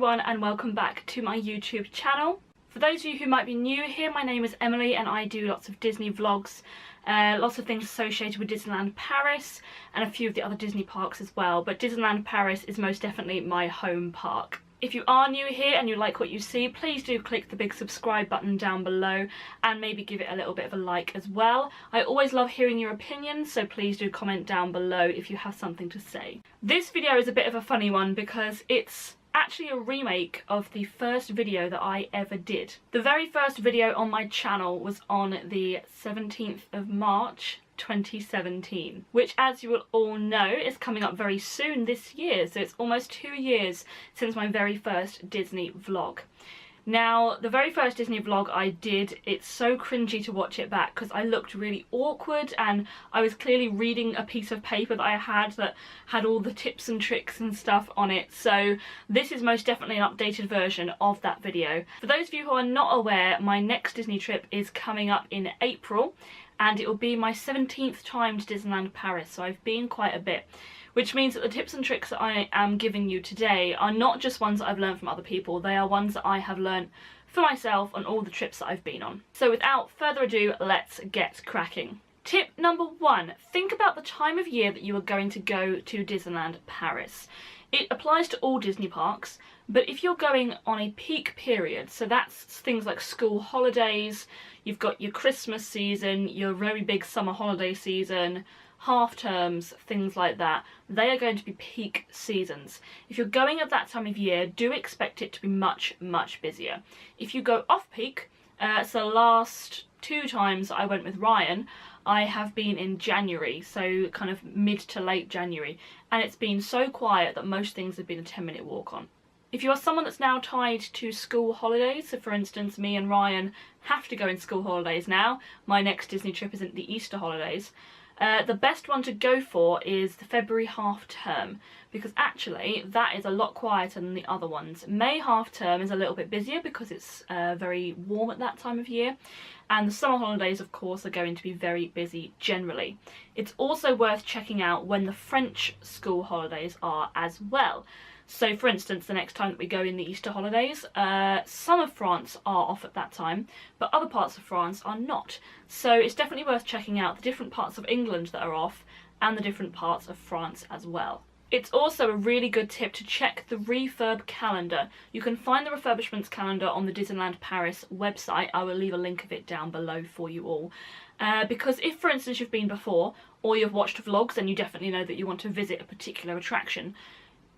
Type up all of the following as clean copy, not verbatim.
everyone and welcome back to my YouTube channel. For those of you who might be new here, my name is Emily and I do lots of Disney vlogs, lots of things associated with Disneyland Paris and a few of the other Disney parks as well, but Disneyland Paris is most definitely my home park. If you are new here and you like what you see, please do click the big subscribe button down below and maybe give it a little bit of a like as well. I always love hearing your opinions, so please do comment down below if you have something to say. This video is a bit of a funny one because it's actually a remake of the first video that I ever did. The very first video on my channel was on the 17th of March 2017, which, as you will all know, is coming up very soon this year, so it's almost 2 years since my very first Disney vlog. Now, the very first Disney vlog I did, it's so cringy to watch it back because I looked really awkward and I was clearly reading a piece of paper that I had that had all the tips and tricks and stuff on it, so this is most definitely an updated version of that video. For those of you who are not aware, my next Disney trip is coming up in April and it will be my 17th time to Disneyland Paris, so I've been quite a bit. Which means that the tips and tricks that I am giving you today are not just ones that I've learned from other people, they are ones that I have learned for myself on all the trips that I've been on. So without further ado, let's get cracking. Tip number 1, think about the time of year that you are going to go to Disneyland Paris. It applies to all Disney parks, but if you're going on a peak period, so that's things like school holidays, you've got your Christmas season, your very big summer holiday season, half terms, things like that, they are going to be peak seasons. If you're going at that time of year, do expect it to be much busier. If you go off peak, so last 2 times I went with Ryan, I have been in January, so kind of mid to late January, and it's been so quiet that most things have been a 10-minute walk on. If you are someone that's now tied to school holidays, so for instance me and Ryan have to go in school holidays now, my next Disney trip isn't the Easter holidays, the best one to go for is the February half term, because actually that is a lot quieter than the other ones. May half term is a little bit busier because it's very warm at that time of year, and the summer holidays of course are going to be very busy generally. It's also worth checking out when the French school holidays are as well. So for instance, the next time that we go in the Easter holidays, some of France are off at that time, but other parts of France are not. So it's definitely worth checking out the different parts of England that are off and the different parts of France as well. It's also a really good tip to check the refurb calendar. You can find the refurbishments calendar on the Disneyland Paris website. I will leave a link of it down below for you all. Because if, for instance, you've been before or you've watched vlogs and you definitely know that you want to visit a particular attraction,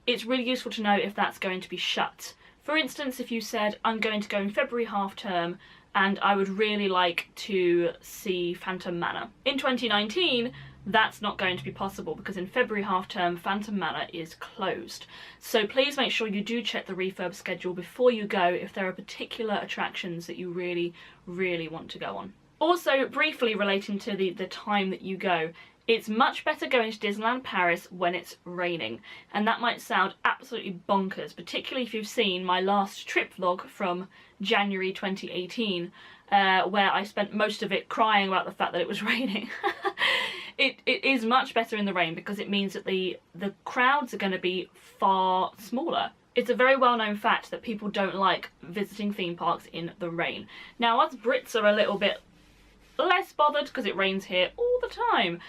it's really useful to know if that's going to be shut. For instance, if you said, I'm going to go in February half term and I would really like to see Phantom Manor. In 2019, that's not going to be possible because in February half term, Phantom Manor is closed. So please make sure you do check the refurb schedule before you go if there are particular attractions that you really want to go on. Also, briefly relating to the time that you go, it's much better going to Disneyland Paris when it's raining, and that might sound absolutely bonkers, particularly if you've seen my last trip vlog from January 2018, where I spent most of it crying about the fact that it was raining. It is much better in the rain because it means that the crowds are going to be far smaller. It's a very well-known fact that people don't like visiting theme parks in the rain. Now, us Brits are a little bit less bothered because it rains here all the time,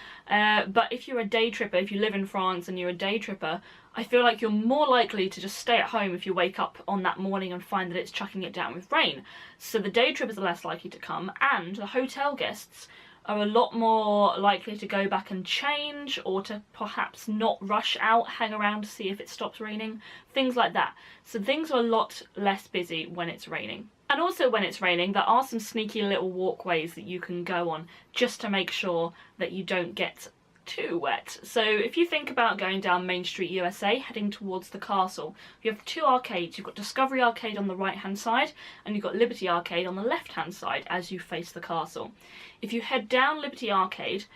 but if you're a day tripper, if you live in France and you're a day tripper, I feel like you're more likely to just stay at home if you wake up on that morning and find that it's chucking it down with rain. So the day trippers are less likely to come, and the hotel guests are a lot more likely to go back and change, or to perhaps not rush out, hang around to see if it stops raining, things like that. So things are a lot less busy when it's raining. And also when it's raining, there are some sneaky little walkways that you can go on just to make sure that you don't get too wet. So if you think about going down Main Street USA heading towards the castle, you have 2 arcades. You've got Discovery Arcade on the right hand side and you've got Liberty Arcade on the left hand side as you face the castle. If you head down Liberty Arcade,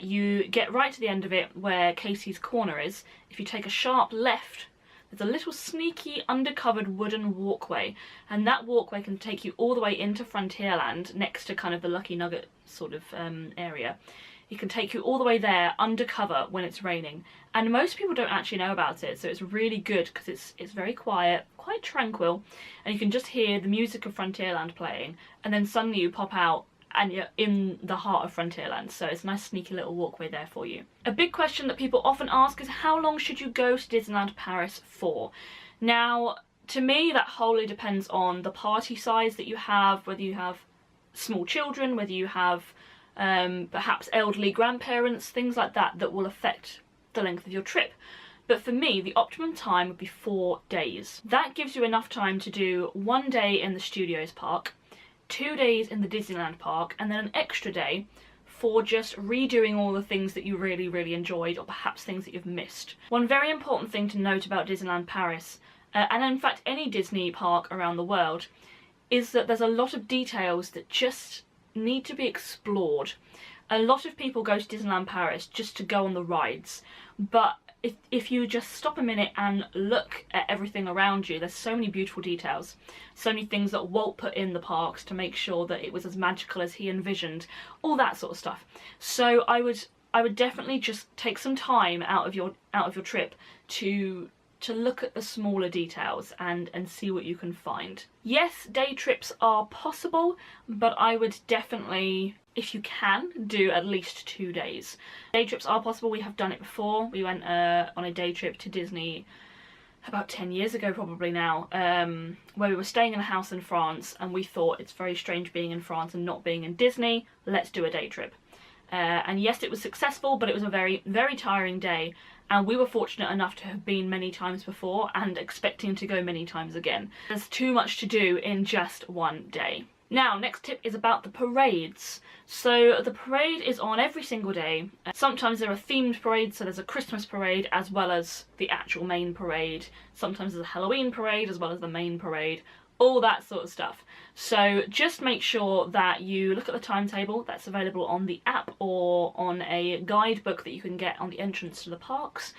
you get right to the end of it where Casey's Corner is. If you take a sharp left, there's a little sneaky undercovered wooden walkway, and that walkway can take you all the way into Frontierland next to kind of the Lucky Nugget sort of area. He can take you all the way there undercover when it's raining, and most people don't actually know about it, so it's really good because it's very quiet, quite tranquil, and you can just hear the music of Frontierland playing, and then suddenly you pop out and you're in the heart of Frontierland, so it's a nice sneaky little walkway there for you. A big question that people often ask is how long should you go to Disneyland Paris for? Now, to me, that wholly depends on the party size that you have, whether you have small children, whether you have perhaps elderly grandparents, things like that, that will affect the length of your trip. But for me, the optimum time would be 4 days. That gives you enough time to do 1 day in the Studios park, 2 days in the Disneyland park, and then an extra day for just redoing all the things that you really enjoyed, or perhaps things that you've missed. One very important thing to note about Disneyland Paris, and in fact any Disney park around the world, is that there's a lot of details that just need to be explored. A lot of people go to Disneyland Paris just to go on the rides, but if you just stop a minute and look at everything around you, there's so many beautiful details, so many things that Walt put in the parks to make sure that it was as magical as he envisioned, all that sort of stuff. So I would definitely just take some time out of your trip to look at the smaller details and see what you can find. Yes, day trips are possible, but I would definitely, if you can, do at least 2 days. Day trips are possible. We have done it before. We went on a day trip to Disney about 10 years ago probably now, where we were staying in a house in France, and we thought it's very strange being in France and not being in Disney. Let's do a day trip. And yes, it was successful, but it was a very tiring day, and we were fortunate enough to have been many times before and expecting to go many times again. There's too much to do in just 1 day. Now, next tip is about the parades. So the parade is on every single day. Sometimes there are themed parades, so there's a Christmas parade as well as the actual main parade. Sometimes there's a Halloween parade as well as the main parade. All that sort of stuff. So just make sure that you look at the timetable that's available on the app or on a guidebook that you can get on the entrance to the parks.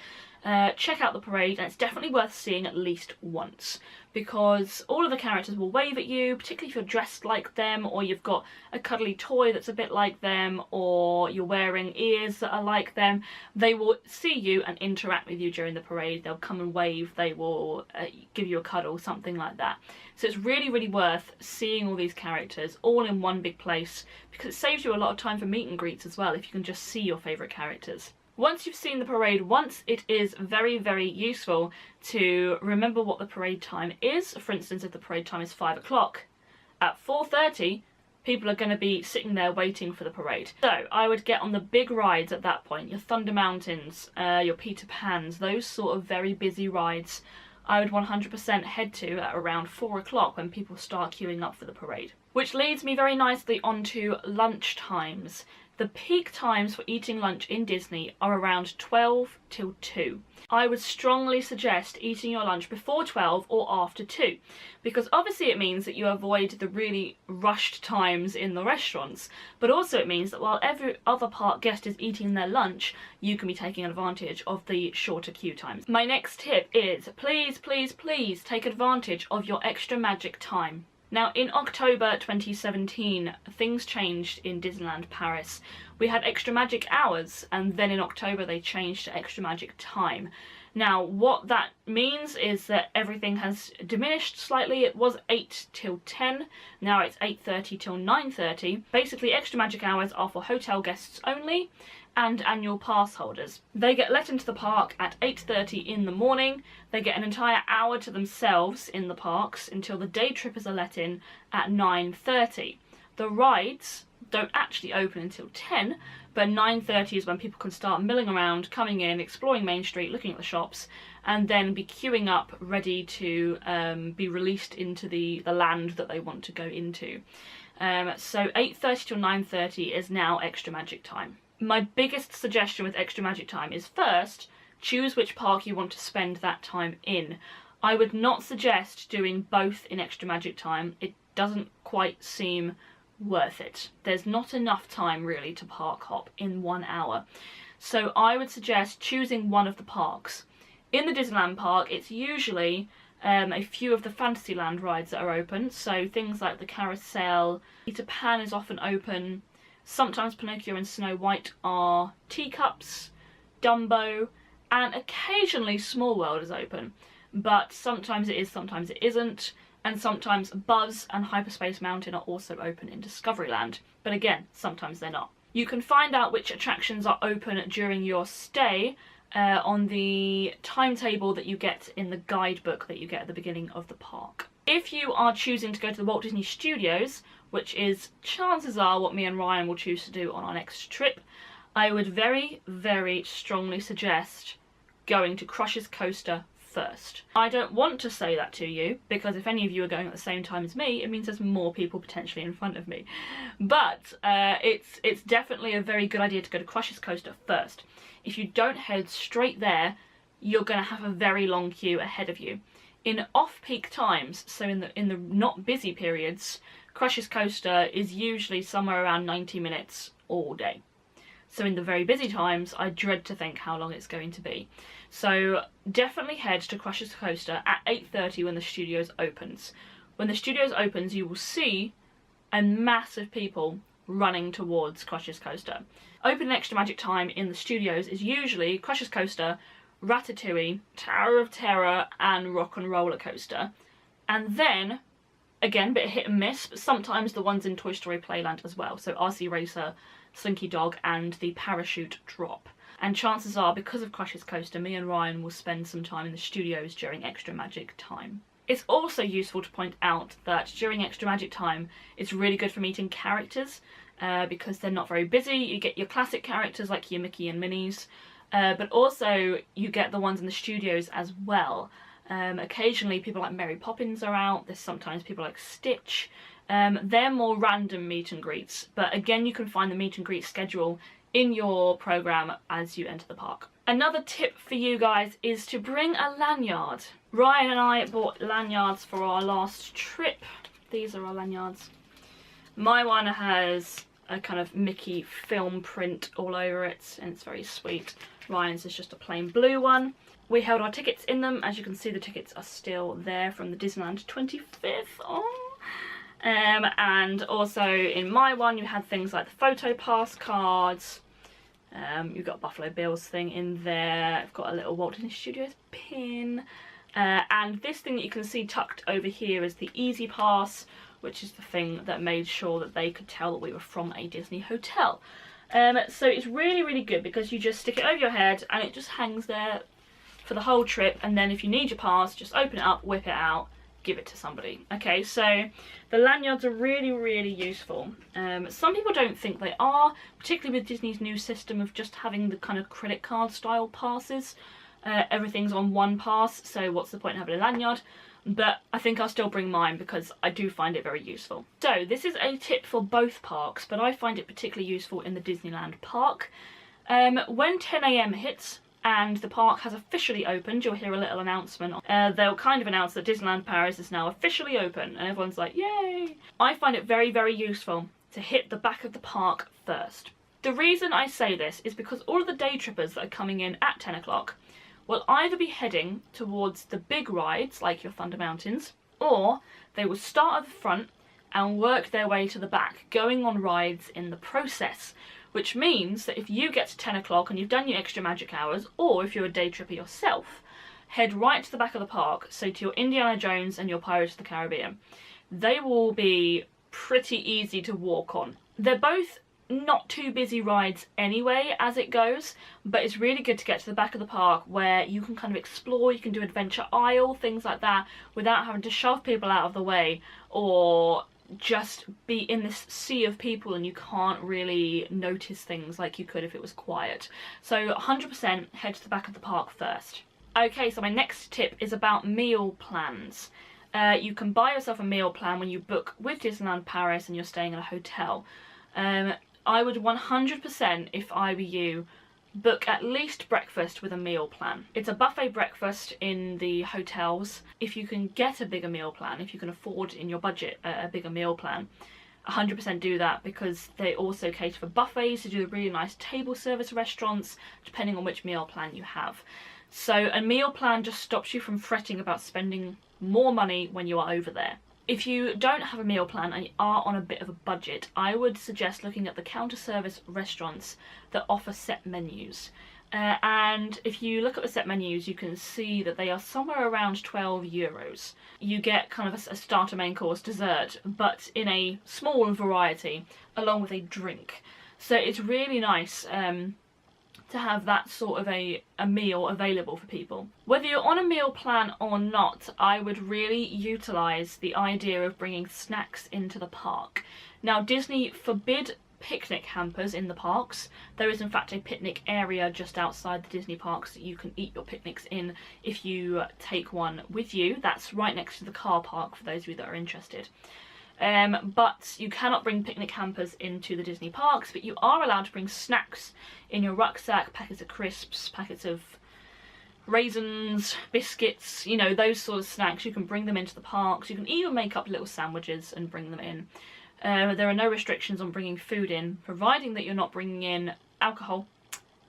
Check out the parade, and it's definitely worth seeing at least once, because all of the characters will wave at you, particularly if you're dressed like them, or you've got a cuddly toy that's a bit like them, or you're wearing ears that are like them. They will see you and interact with you during the parade. They'll come and wave, they will give you a cuddle, something like that. So it's really worth seeing all these characters all in one big place, because it saves you a lot of time for meet and greets as well if you can just see your favourite characters. Once you've seen the parade once, it is very useful to remember what the parade time is. For instance, if the parade time is 5 o'clock, at 4:30 people are going to be sitting there waiting for the parade. So I would get on the big rides at that point, your Thunder Mountains, your Peter Pans, those sort of very busy rides. I would 100% head to at around 4 o'clock when people start queuing up for the parade. Which leads me very nicely onto lunch times. The peak times for eating lunch in Disney are around 12 till 2. I would strongly suggest eating your lunch before 12 or after 2, because obviously it means that you avoid the really rushed times in the restaurants, but also it means that while every other park guest is eating their lunch, you can be taking advantage of the shorter queue times. My next tip is please take advantage of your extra magic time. Now, in October 2017, things changed in Disneyland Paris. We had extra magic hours, and then in October they changed to extra magic time. Now, what that means is that everything has diminished slightly. It was 8 till 10, now it's 8:30 till 9:30. Basically, extra magic hours are for hotel guests only and annual pass holders. They get let into the park at 8:30 in the morning. They get an entire hour to themselves in the parks until the day trippers are let in at 9:30. The rides don't actually open until 10, but 9:30 is when people can start milling around, coming in, exploring Main Street, looking at the shops, and then be queuing up ready to be released into the land that they want to go into. So 8:30 till 9:30 is now extra magic time. My biggest suggestion with extra magic time is, first, choose which park you want to spend that time in. I would not suggest doing both in extra magic time. It doesn't quite seem worth it. There's not enough time really to park hop in 1 hour. So I would suggest choosing one of the parks. In the Disneyland park, it's usually a few of the Fantasyland rides that are open, so things like the carousel. Peter Pan is often open. Sometimes Pinocchio and Snow White are teacups, Dumbo, and occasionally Small World is open, but sometimes it is, sometimes it isn't, and sometimes Buzz and Hyperspace Mountain are also open in Discoveryland, but again, sometimes they're not. You can find out which attractions are open during your stay on the timetable that you get in the guidebook that you get at the beginning of the park. If you are choosing to go to the Walt Disney Studios, which is, chances are, what me and Ryan will choose to do on our next trip, I would very, very strongly suggest going to Crush's Coaster first. I don't want to say that to you, because if any of you are going at the same time as me, it means there's more people potentially in front of me. But it's definitely a very good idea to go to Crush's Coaster first. If you don't head straight there, you're going to have a very long queue ahead of you. In off-peak times, so in the not busy periods, Crush's Coaster is usually somewhere around 90 minutes all day. So in the very busy times, I dread to think how long it's going to be. So definitely head to Crush's Coaster at 8:30 when the studios opens. When the studios opens, you will see a mass of people running towards Crush's Coaster. Open and extra magic time in the studios is usually Crush's Coaster, Ratatouille, Tower of Terror, and Rock and Roller Coaster. And then, again, bit of hit and miss, but sometimes the ones in Toy Story Playland as well. So RC Racer, Slinky Dog, and the Parachute Drop. And chances are, because of Crush's Coaster, me and Ryan will spend some time in the studios during extra magic time. It's also useful to point out that during extra magic time, it's really good for meeting characters because they're not very busy. You get your classic characters like your Mickey and Minnie's, but also you get the ones in the studios as well. Occasionally people like Mary Poppins are out. There's sometimes people like Stitch. They're more random meet and greets, but again, you can find the meet and greet schedule in your program as you enter the park. Another tip for you guys is to bring a lanyard. Ryan and I bought lanyards for our last trip. These are our lanyards. My one has a kind of Mickey film print all over it, and it's very sweet. Ryan's is just a plain blue one. We held our tickets in them. As you can see, the tickets are still there from the Disneyland 25th. Oh. And also in my one, you had things like the photo pass cards. You've got Buffalo Bill's thing in there. I've got a little Walt Disney Studios pin. And this thing that you can see tucked over here is the Easy Pass, which is the thing that made sure that they could tell that we were from a Disney hotel. So it's really, really good because you just stick it over your head and it just hangs there for the whole trip. And then if you need your pass, just open it up, whip it out, give it to somebody. Okay, so the lanyards are really, really useful. Some people don't think they are, particularly with Disney's new system of just having the kind of credit card style passes. Everything's on one pass, so what's the point in having a lanyard? But I think I'll still bring mine because I do find it very useful. So this is a tip for both parks, but I find it particularly useful in the Disneyland park. When 10 AM hits, and the park has officially opened, you'll hear a little announcement. They'll kind of announce that Disneyland Paris is now officially open, and everyone's like, yay! I find it very, very useful to hit the back of the park first. The reason I say this is because all of the day trippers that are coming in at 10 o'clock will either be heading towards the big rides, like your Thunder Mountains, or they will start at the front and work their way to the back, going on rides in the process. Which means that if you get to 10 o'clock and you've done your extra magic hours, or if you're a day tripper yourself, head right to the back of the park, so to your Indiana Jones and your Pirates of the Caribbean. They will be pretty easy to walk on. They're both not too busy rides anyway as it goes, but it's really good to get to the back of the park where you can kind of explore, you can do Adventure Isle, things like that, without having to shove people out of the way or just be in this sea of people and you can't really notice things like you could if it was quiet. So 100% head to the back of the park first. Okay, so my next tip is about meal plans. You can buy yourself a meal plan when you book with Disneyland Paris and you're staying in a hotel. I would 100%, if I were you, book at least breakfast with a meal plan. It's a buffet breakfast in the hotels. If you can get a bigger meal plan, if you can afford in your budget a bigger meal plan, 100% do that, because they also cater for buffets to do the really nice table service restaurants, depending on which meal plan you have. So a meal plan just stops you from fretting about spending more money when you are over there. if you don't have a meal plan and you are on a bit of a budget, I would suggest looking at the counter service restaurants that offer set menus. And if you look at the set menus, you can see that they are somewhere around €12. You get kind of a starter, main course, dessert, but in a small variety, along with a drink. So it's really nice to have that sort of a meal available for people. Whether you're on a meal plan or not, I would really utilise the idea of bringing snacks into the park. Now, Disney forbid picnic hampers in the parks. There is in fact a picnic area just outside the Disney parks that you can eat your picnics in if you take one with you. That's right next to the car park for those of you that are interested. But you cannot bring picnic hampers into the Disney parks, but you are allowed to bring snacks in your rucksack, packets of crisps, packets of raisins, biscuits, you know, those sort of snacks. You can bring them into the parks. You can even make up little sandwiches and bring them in. There are no restrictions on bringing food in, providing that you're not bringing in alcohol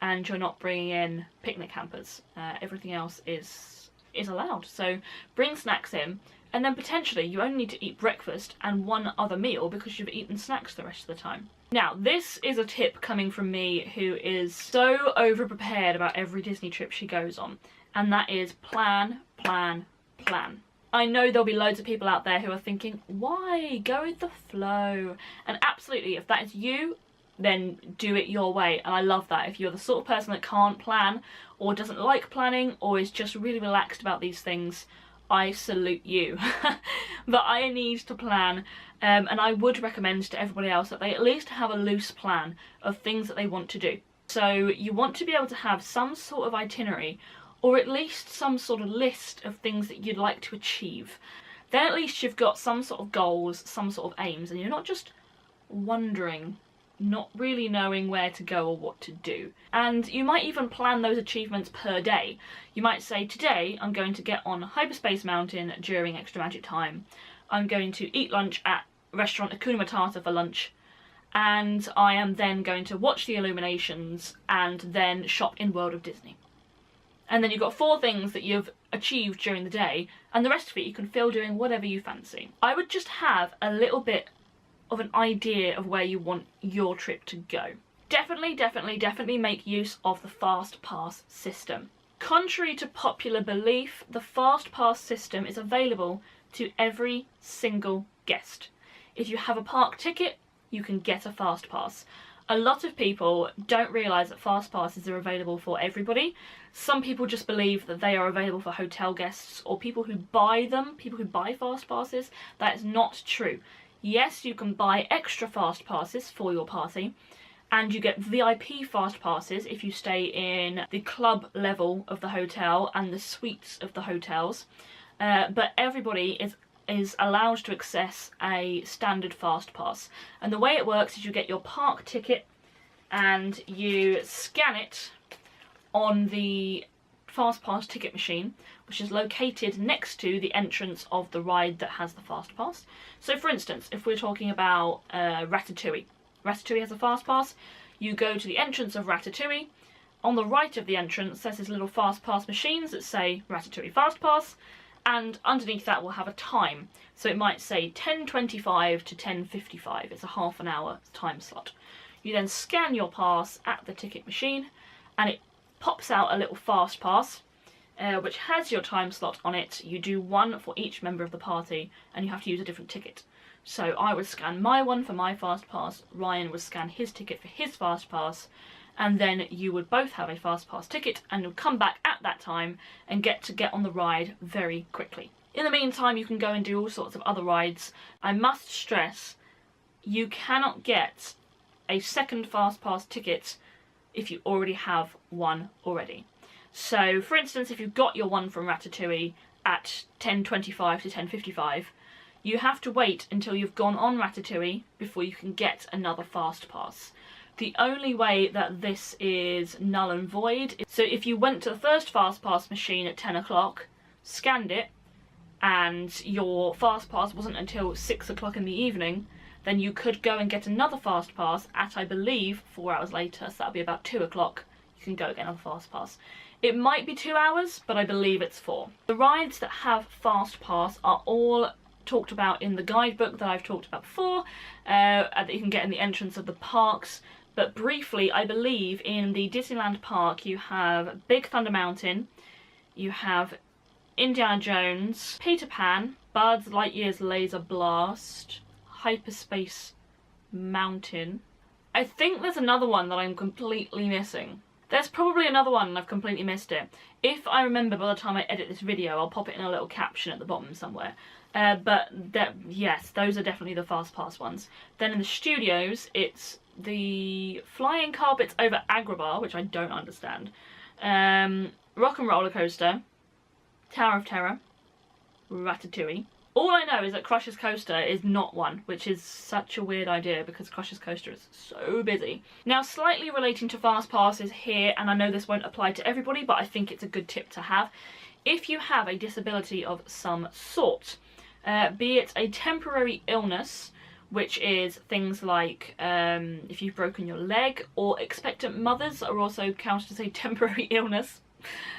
and you're not bringing in picnic hampers. Everything else is allowed. So bring snacks in, and then potentially you only need to eat breakfast and one other meal because you've eaten snacks the rest of the time. Now, this is a tip coming from me who is so over-prepared about every Disney trip she goes on, and that is plan, plan, plan. I know there'll be loads of people out there who are thinking, why? Go with the flow. And absolutely, if that is you, then do it your way. And I love that. If you're the sort of person that can't plan or doesn't like planning or is just really relaxed about these things, I salute you. But I need to plan, and I would recommend to everybody else that they at least have a loose plan of things that they want to do. So you want to be able to have some sort of itinerary, or at least some sort of list of things that you'd like to achieve. Then at least you've got some sort of goals, some sort of aims, and you're not just wandering, not really knowing where to go or what to do. And you might even plan those achievements per day. You might say, today I'm going to get on Hyperspace Mountain during Extra Magic time. I'm going to eat lunch at restaurant Hakuna Matata for lunch. And I am then going to watch the illuminations and then shop in World of Disney. And then you've got 4 things that you've achieved during the day, and the rest of it you can fill doing whatever you fancy. I would just have a little bit of an idea of where you want your trip to go. Definitely make use of the Fast Pass system. Contrary to popular belief, the Fast Pass system is available to every single guest. If you have a park ticket, you can get a Fast Pass. A lot of people don't realise that Fast Passes are available for everybody. Some people just believe that they are available for hotel guests or people who buy them, people who buy Fast Passes. That is not true. Yes, you can buy extra Fast Passes for your party, and you get VIP Fast Passes if you stay in the club level of the hotel and the suites of the hotels. But everybody is allowed to access a standard Fast Pass. And the way it works is you get your park ticket and you scan it on the Fast Pass ticket machine, which is located next to the entrance of the ride that has the Fast Pass. So for instance, if we're talking about Ratatouille. Ratatouille has a Fast Pass. You go to the entrance of Ratatouille. On the right of the entrance, there's these little Fast Pass machines that say Ratatouille Fast Pass. And underneath that will have a time. So it might say 10:25 to 10:55. It's a half an hour time slot. You then scan your pass at the ticket machine and it pops out a little Fast Pass which has your time slot on it. You do one for each member of the party and you have to use a different ticket. So I would scan my one for my Fast Pass, Ryan would scan his ticket for his Fast Pass, and then you would both have a Fast Pass ticket and you'll come back at that time and get on the ride very quickly. In the meantime, you can go and do all sorts of other rides. I must stress, you cannot get a second Fast Pass ticket if you already have one already. So, for instance, if you've got your one from Ratatouille at 10:25 to 10:55, you have to wait until you've gone on Ratatouille before you can get another Fast Pass. The only way that this is null and void is, so if you went to the first Fast Pass machine at 10 o'clock, scanned it, and your Fast Pass wasn't until 6 o'clock in the evening, then you could go and get another Fast Pass at, I believe, 4 hours later, so that'll be about 2 o'clock. You can go get another Fast Pass. It might be 2 hours, but I believe it's 4. The rides that have Fast Pass are all talked about in the guidebook that I've talked about before, that you can get in the entrance of the parks. But briefly, I believe in the Disneyland Park you have Big Thunder Mountain, you have Indiana Jones, Peter Pan, Buzz Lightyear's Laser Blast, Hyperspace Mountain. I think there's another one that I'm completely missing. There's probably another one and I've completely missed it. If I remember by the time I edit this video, I'll pop it in a little caption at the bottom somewhere. Yes, those are definitely the Fast Pass ones. Then in the studios, it's the Flying Carpets over Agrabah, which I don't understand. Rock and Roller Coaster, Tower of Terror, Ratatouille. All I know is that Crush's Coaster is not one, which is such a weird idea because Crush's Coaster is so busy. Now, slightly relating to Fast Passes here, and I know this won't apply to everybody, but I think it's a good tip to have. If you have a disability of some sort, be it a temporary illness, which is things like if you've broken your leg, or expectant mothers are also counted as a temporary illness,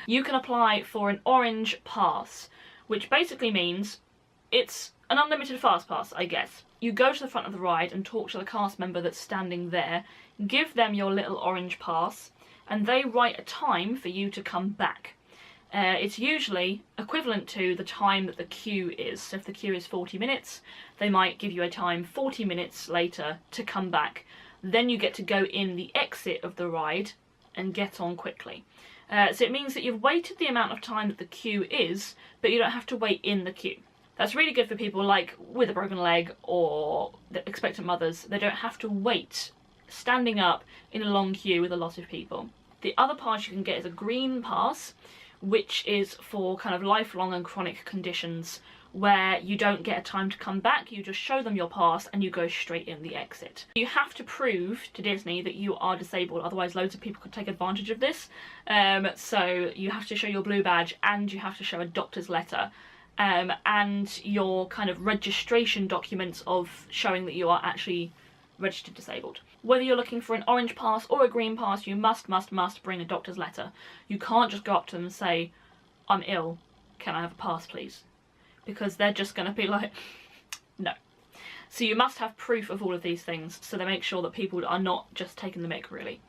you can apply for an orange pass, which basically means it's an unlimited fast pass, I guess. You go to the front of the ride and talk to the cast member that's standing there, give them your little orange pass, and they write a time for you to come back. It's usually equivalent to the time that the queue is. So if the queue is 40 minutes, they might give you a time 40 minutes later to come back. Then you get to go in the exit of the ride and get on quickly. So it means that you've waited the amount of time that the queue is, but you don't have to wait in the queue. That's really good for people like with a broken leg or the expectant mothers. They don't have to wait standing up in a long queue with a lot of people. The other pass you can get is a green pass, which is for kind of lifelong and chronic conditions where you don't get a time to come back, you just show them your pass and you go straight in the exit. You have to prove to Disney that you are disabled, otherwise loads of people could take advantage of this. So you have to show your blue badge and you have to show a doctor's letter and your kind of registration documents of showing that you are actually registered disabled. Whether you're looking for an orange pass or a green pass, you must bring a doctor's letter. You can't just go up to them and say, I'm ill, can I have a pass please? Because they're just going to be like, no. So you must have proof of all of these things so they make sure that people are not just taking the mick, really.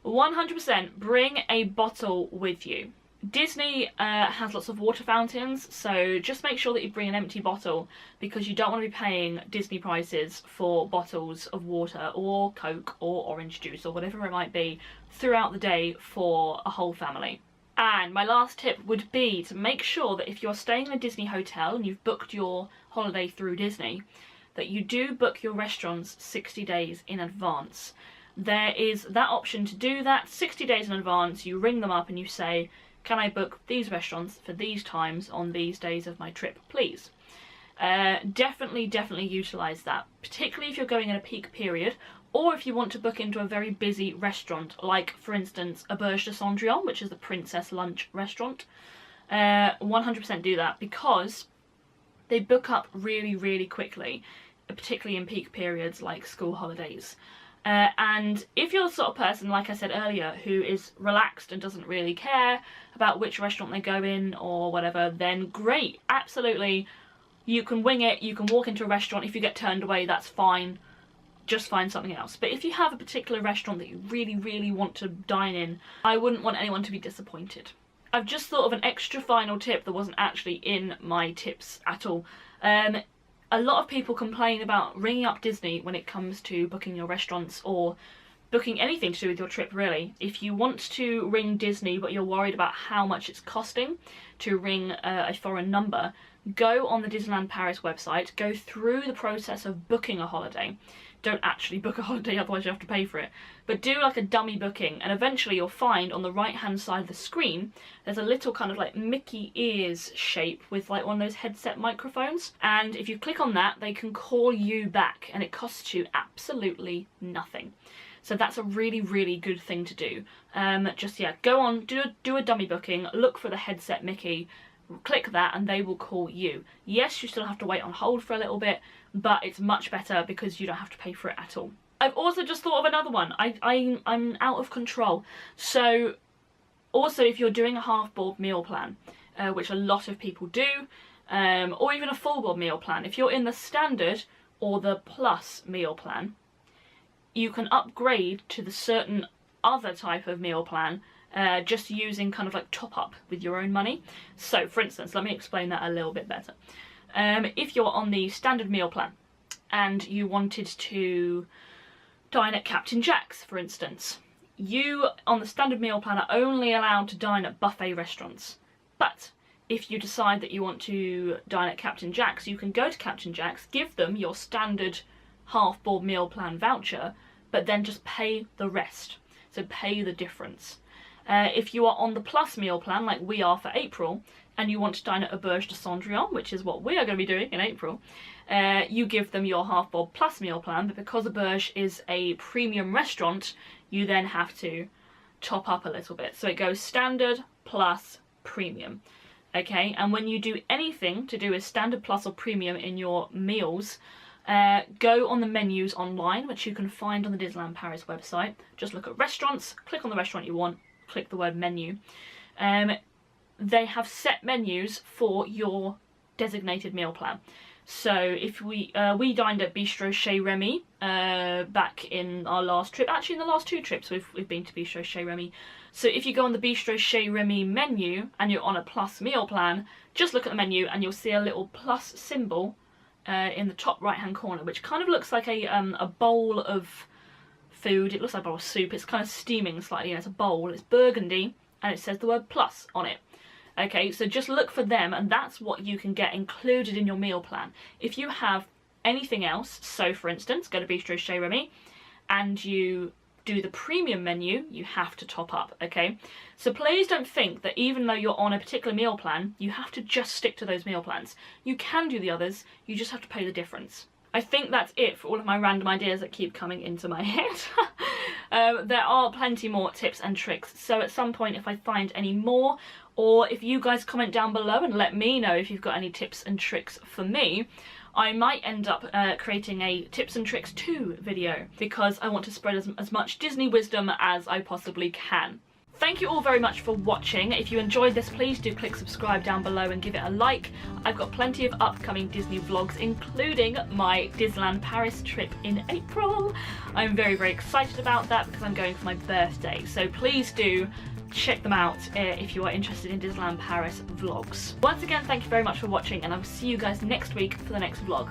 100% bring a bottle with you. Disney has lots of water fountains, so just make sure that you bring an empty bottle because you don't want to be paying Disney prices for bottles of water or Coke or orange juice or whatever it might be throughout the day for a whole family. And my last tip would be to make sure that if you're staying in a Disney hotel and you've booked your holiday through Disney, that you do book your restaurants 60 days in advance. There is that option to do that 60 days in advance. You ring them up and you say, can I book these restaurants for these times on these days of my trip, please? Definitely utilise that, particularly if you're going in a peak period, or if you want to book into a very busy restaurant, like, for instance, Auberge de Cendrillon, which is the Princess Lunch restaurant. 100% do that, because they book up really quickly, particularly in peak periods like school holidays. And if you're the sort of person, like I said earlier, who is relaxed and doesn't really care about which restaurant they go in or whatever, then great, absolutely. You can wing it, you can walk into a restaurant. If you get turned away, that's fine. Just find something else. But if you have a particular restaurant that you really want to dine in, I wouldn't want anyone to be disappointed. I've just thought of an extra final tip that wasn't actually in my tips at all. A lot of people complain about ringing up Disney when it comes to booking your restaurants or booking anything to do with your trip, really. If you want to ring Disney but you're worried about how much it's costing to ring a foreign number, go on the Disneyland Paris website, go through the process of booking a holiday. Don't actually book a holiday, otherwise you have to pay for it. But do like a dummy booking, and eventually you'll find on the right hand side of the screen there's a little kind of like Mickey ears shape with like one of those headset microphones, and if you click on that they can call you back and it costs you absolutely nothing. So that's a really good thing to do. Just yeah, go on, do a dummy booking, look for the headset Mickey, click that and they will call you. Yes, you still have to wait on hold for a little bit, but it's much better because you don't have to pay for it at all. I've also just thought of another one. I'm out of control. So also if you're doing a half-board meal plan, which a lot of people do, or even a full board meal plan. If you're in the standard or the plus meal plan, you can upgrade to the certain other type of meal plan just using kind of like top up with your own money. So for instance, let me explain that a little bit better. If you're on the standard meal plan and you wanted to dine at Captain Jack's, for instance, you on the standard meal plan are only allowed to dine at buffet restaurants. But if you decide that you want to dine at Captain Jack's, you can go to Captain Jack's, give them your standard half board meal plan voucher, but then just pay the rest. So pay the difference. If you are on the plus meal plan, like we are for April, and you want to dine at Auberge de Cendrillon, which is what we are going to be doing in April, you give them your half board plus meal plan, but because Auberge is a premium restaurant, you then have to top up a little bit. So it goes standard plus premium. Okay, and when you do anything to do with standard, plus or premium in your meals, go on the menus online, which you can find on the Disneyland Paris website. Just look at restaurants, click on the restaurant you want, click the word menu. They have set menus for your designated meal plan. So if we dined at Bistro Chez Remy back in our last trip, actually in the last 2 trips we've been to Bistro Chez Remy. So if you go on the Bistro Chez Remy menu and you're on a plus meal plan, just look at the menu and you'll see a little plus symbol in the top right hand corner, which kind of looks like a bowl of food. It looks like a bowl of soup. It's kind of steaming slightly. It's a bowl. It's burgundy and it says the word plus on it. Okay, so just look for them and that's what you can get included in your meal plan. If you have anything else, so for instance, go to Bistro Chez Remy and you do the premium menu, you have to top up, okay? So please don't think that even though you're on a particular meal plan, you have to just stick to those meal plans. You can do the others, you just have to pay the difference. I think that's it for all of my random ideas that keep coming into my head. There are plenty more tips and tricks, so at some point if I find any more, or if you guys comment down below and let me know if you've got any tips and tricks for me, I might end up creating a tips and tricks 2 video, because I want to spread as much Disney wisdom as I possibly can. Thank you all very much for watching. If you enjoyed this, please do click subscribe down below and give it a like. I've got plenty of upcoming Disney vlogs, including my Disneyland Paris trip in April. I'm very, very excited about that because I'm going for my birthday. So please do check them out if you are interested in Disneyland Paris vlogs. Once again, thank you very much for watching and I will see you guys next week for the next vlog.